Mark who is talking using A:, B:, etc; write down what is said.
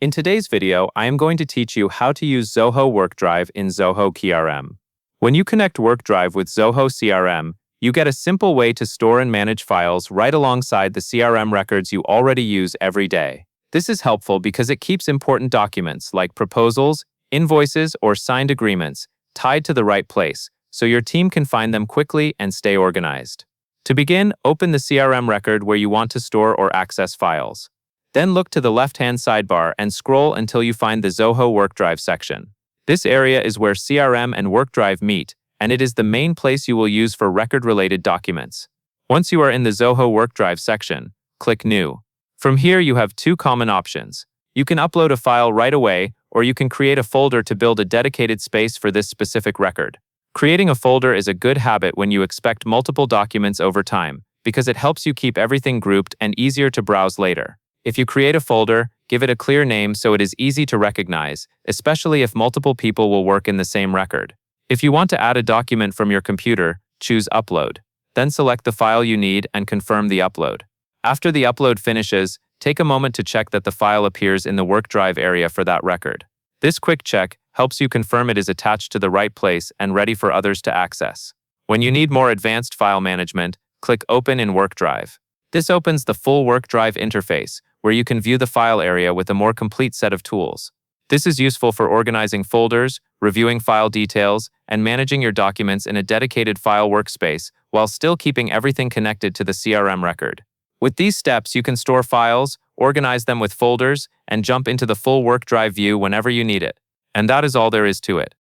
A: In today's video, I am going to teach you how to use Zoho WorkDrive in Zoho CRM. When you connect WorkDrive with Zoho CRM, you get a simple way to store and manage files right alongside the CRM records you already use every day. This is helpful because it keeps important documents like proposals, invoices, or signed agreements tied to the right place, so your team can find them quickly and stay organized. To begin, open the CRM record where you want to store or access files. Then look to the left-hand sidebar and scroll until you find the Zoho WorkDrive section. This area is where CRM and WorkDrive meet, and it is the main place you will use for record-related documents. Once you are in the Zoho WorkDrive section, click New. From here you have two common options. You can upload a file right away, or you can create a folder to build a dedicated space for this specific record. Creating a folder is a good habit when you expect multiple documents over time, because it helps you keep everything grouped and easier to browse later. If you create a folder, give it a clear name so it is easy to recognize, especially if multiple people will work in the same record. If you want to add a document from your computer, choose Upload. Then select the file you need and confirm the upload. After the upload finishes, take a moment to check that the file appears in the WorkDrive area for that record. This quick check helps you confirm it is attached to the right place and ready for others to access. When you need more advanced file management, click Open in WorkDrive. This opens the full WorkDrive interface, where you can view the file area with a more complete set of tools. This is useful for organizing folders, reviewing file details, and managing your documents in a dedicated file workspace while still keeping everything connected to the CRM record. With these steps, you can store files, organize them with folders, and jump into the full WorkDrive view whenever you need it. And that is all there is to it.